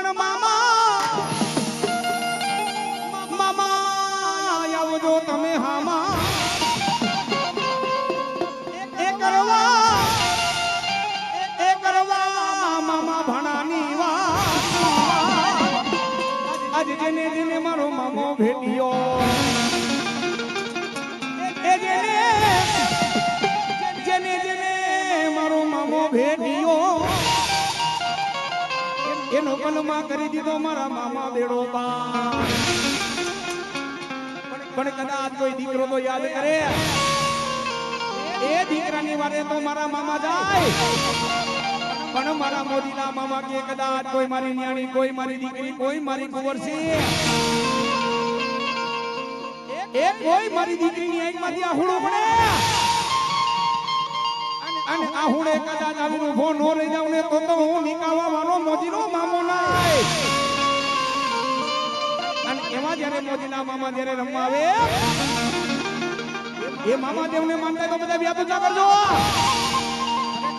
મામા મામા આવજો તમે હામા એ કરવા મામા ભણાની વાત આજ જેને જેને મારો મામો ભેટ્યો એ જેને જેને મારો મામો ભેટ્યો એનો કલમા કરી દીધો મારા મામા બેડો બા પણ કદાચ કોઈ દીકરો તો યાદ કરે એ દીકરાની વારે તો મારા મામા જાય પણ મારા મોદીના મામા કે કદાચ કોઈ મારી ન્યાણી કોઈ મારી દીકરી કોઈ મારી કુંવરસી એ કોઈ મારી દીકરીની આંખમાંથી આહુડો પડે અને આહુડે કદાચ આવીને ઉભો નો રહી જાવ ને તો હું નિકાવા વાળો મોદીનો મામો નાય અને એવા જ્યારે મોદીના મામા જ્યારે રમવા આવે એ મામા દેવને માનતા તો બધા વ્યાપ ઊંચા કરજો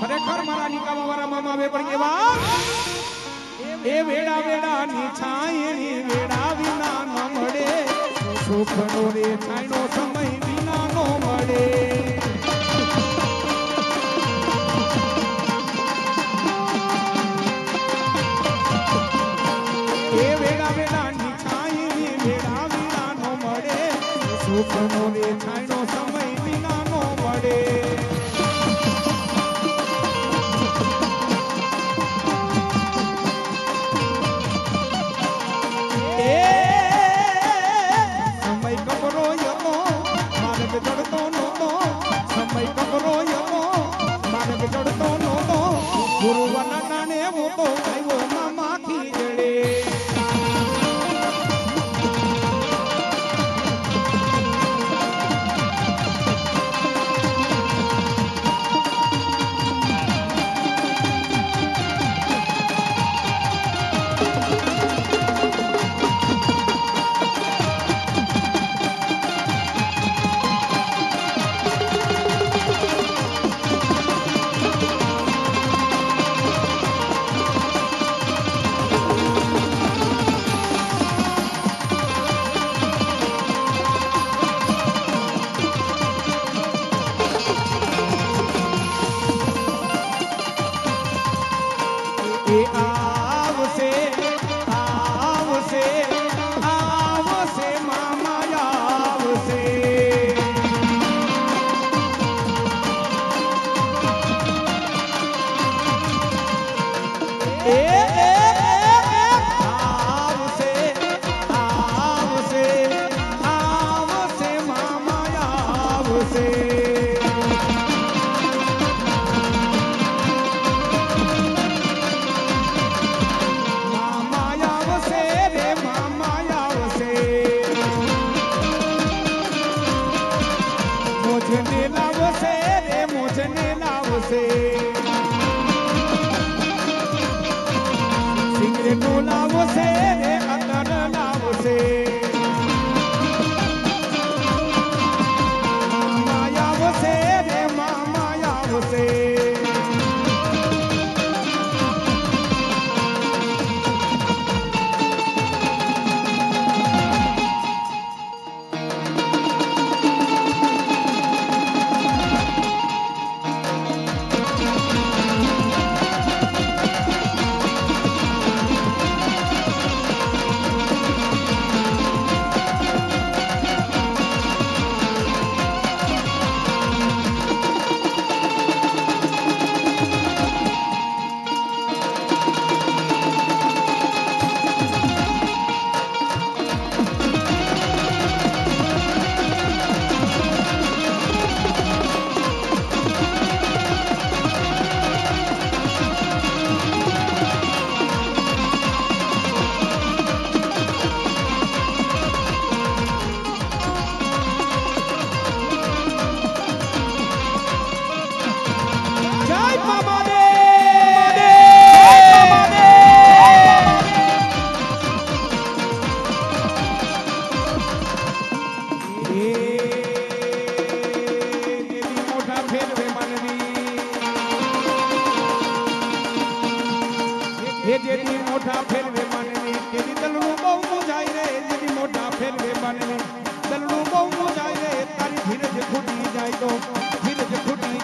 ખરેખર મારા નિકાવા વાળા મામા આવે પણ કેવા એ વેડા વેડા ની છાયણી વેડા વિના ન મળે સુખનો રે છાયનો સમય વિના નો મળે એ વેડા વેડા ની છાયણી વેડા વિના ન મળે સુખનો રે છાયનો સમય વિના નો મળે ગુરુવાના નાને હું તો આવ્યો મામા ખીજડે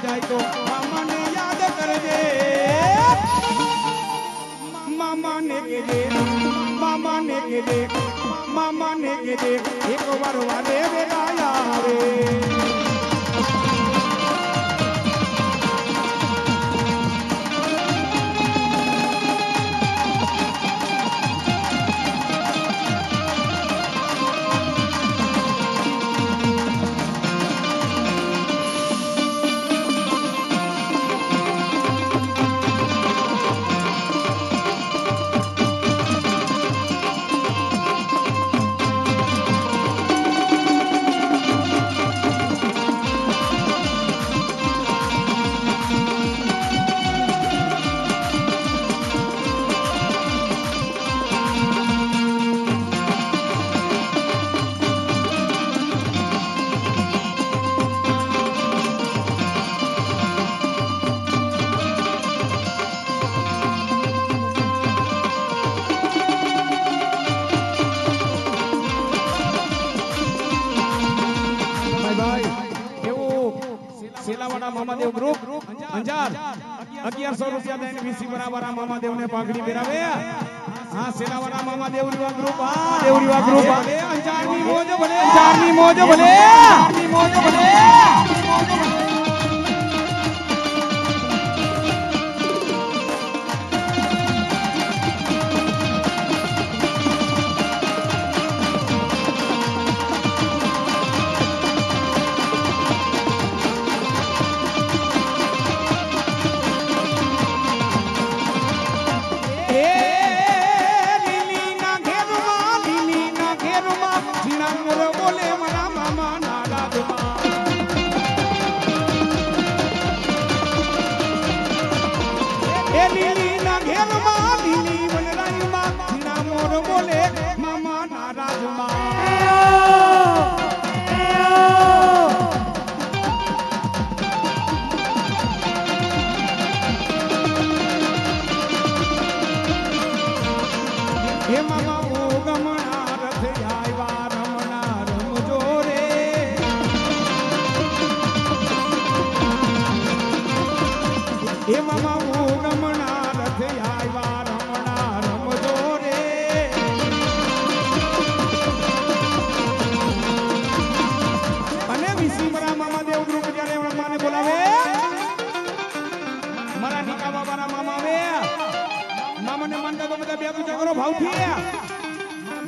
જાય તો મામાને યાદ કરજે મામાને કેજે મામાને કેજે એક વાર વારે વેરાયા આવે મામાદેવ ગ્રુપ અંજાર 1100 રૂપિયા દઈને વીસી બરાબર મામાદેવ ને પાઘડી પહેરાવે હા સેલાવાળા મામાદેવ રીવા ગ્રુપ હા દેવ રીવા ગ્રુપ અંજારની મોજ ભલે અંજારની મોજ ભલે અંજારની મોજ ભલે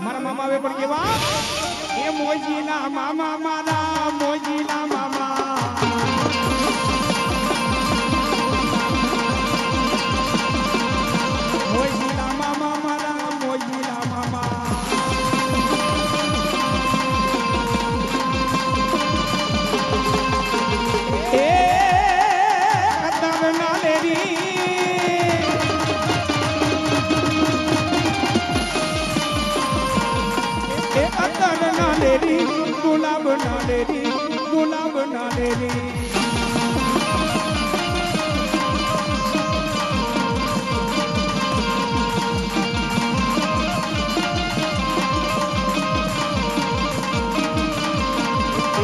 મારા મામા આવે પણ કેવા એ મોજીના મામા મારા મોજીના મામા મોજીના મામા મારા મોજીના મામા એ કતરના લેરી ગુલાબ ના લેરી ગુલાબ ના લેરી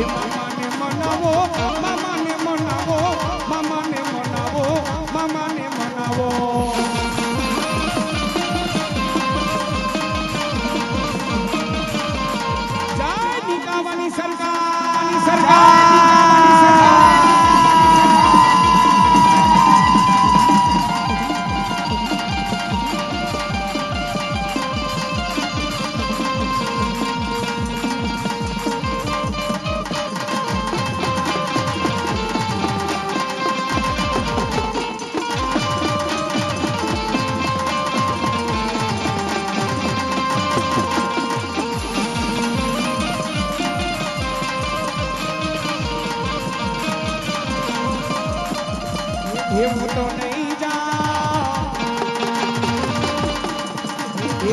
મામાને મનાવો મામાને મનાવો મામાને મનાવો મામાને મનાવો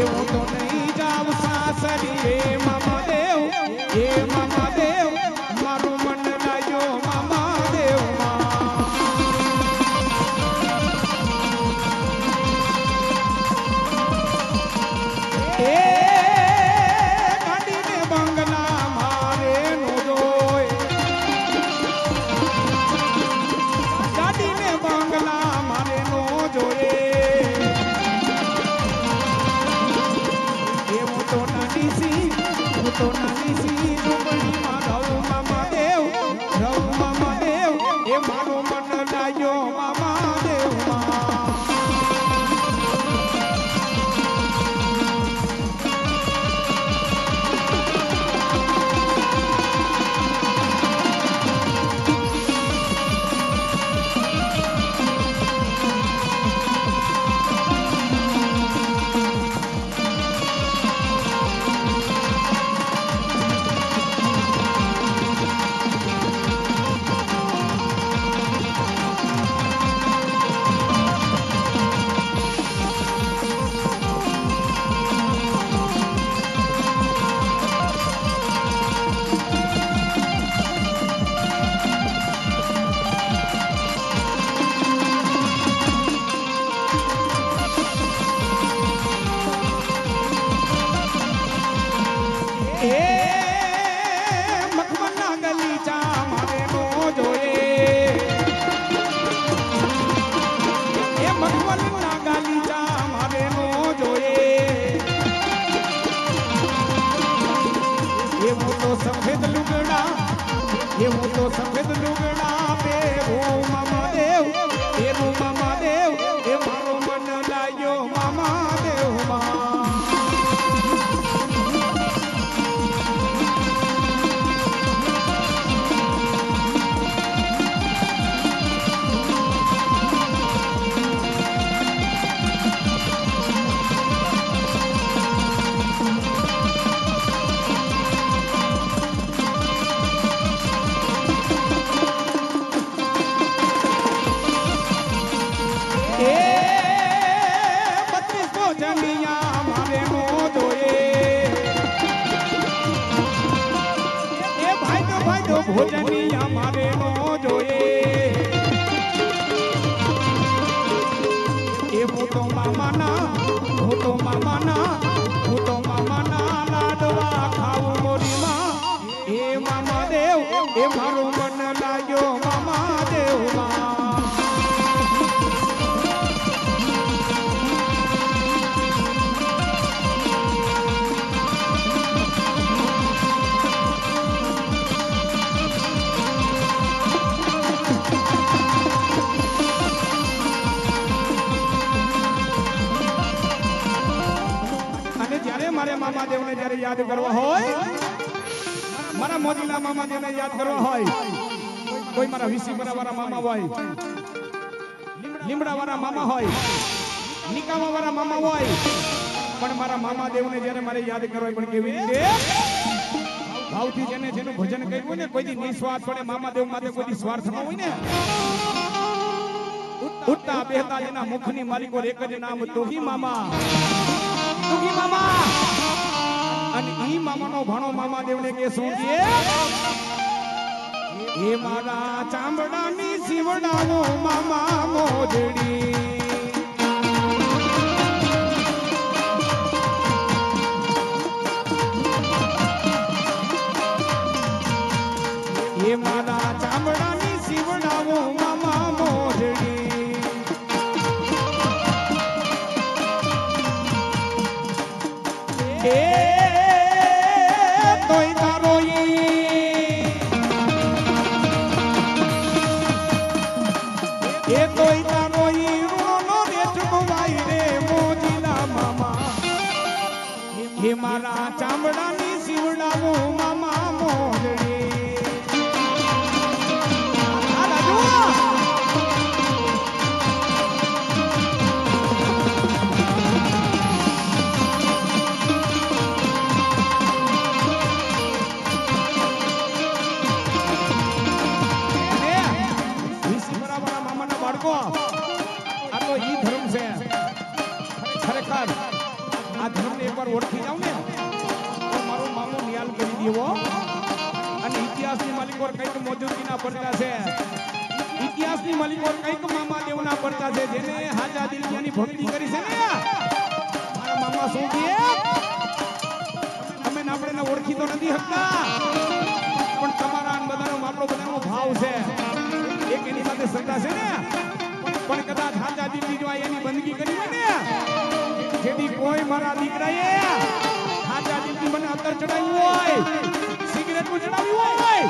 એવું તો નહીં જાવ સાસરી એ મામાદેવ મારું મન લાગ્યો મામાદેવ એ ગાડીને બંગલા મારે નો જોય મારે નો જોયે એ ભાઈ તો ભોજનિયા મારે નો જોયે એ હું તો મામાના લાડવા ખાવું મોરીમાં એ મામા દેવ એ મારું મન લાગ્યો મામા દેવમાં મારે મામા દેવને જ્યારે યાદ કરવા હોય મારા મોદીના મામા દેવને યાદ કરવા હોય કોઈ મારા વિસીપરા વાળા મામા હોય લીમડા વાળા મામા હોય નિકામા વાળા મામા હોય પણ મારા મામા દેવને જ્યારે મારે યાદ કરવા હોય પણ કેવી રીતે ભાવથી જેને જેનું ભજન કર્યું હોય ને કોઈ નિસ્વાર્થ પડે મામા દેવ માટે કોઈ સ્વાર્થ ન હોય ને ઉઠતા બેહતા જેના મુખની માલિકો એક જ નામ તોહી મામા અને ઈ મામાનો ભાણો મામા દેવને કે શું કે એ મારા ચામડાની શિવડાનો મામા મોજડી એ મારા ચામડાની શિવડાનો મામા મોજડી એ તોય તારો એ તોય તારો નો રે ચુકવાઈ રે મોજીલા મામા એ મારા ચામડાની શિવડાવું મામા મોજડી આ તો ઈ ધર્મ છે ખરેખર આ ધર્મને એકવાર ઓળખી જાવ ને તો મારો મામો નિયાલ કરી દેવો અને ઇતિહાસની માલિકો કઈક મોજૂદગીના પડતા છે ઇતિહાસની માલિકો કઈક મામા દેવના પડતા છે જેને હાજા દિલની ભક્તિ કરી છે ને મારા મામા શું કહે અમે આપણે ઓળખી તો નથી શકતા પણ તમારા બધાનો આપણો બધાનો ભાવ છે એક એની સાથે શ્રદ્ધા છે ને પણ કદાચ હાજા દીકરી જો એની બંદગી કરી હોય ને જેથી કોઈ મારા દીકરાએ હાજા દીકરી મને અત્તર ચડાવ્યું હોય સિગરેટ ચડાવ્યું હોય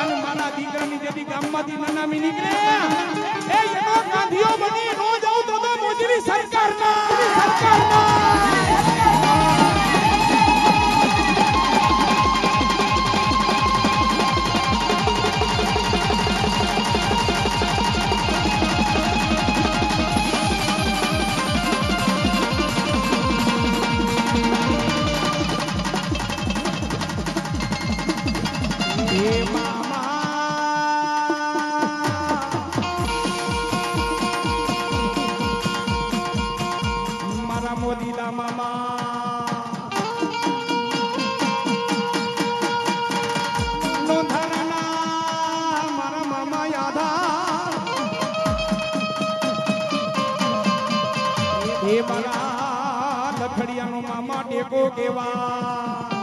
અને મારા દીકરાની જેથી ગામમાંથી નનામી નીકળે એ એનો ગાંધીઓ બની નો જાવ તો મોજરી સરકારના મોદીલા મામા નોંધાણા મારા મામા યાદા એ મારા લખડિયાનો મામા ટેકો કેવા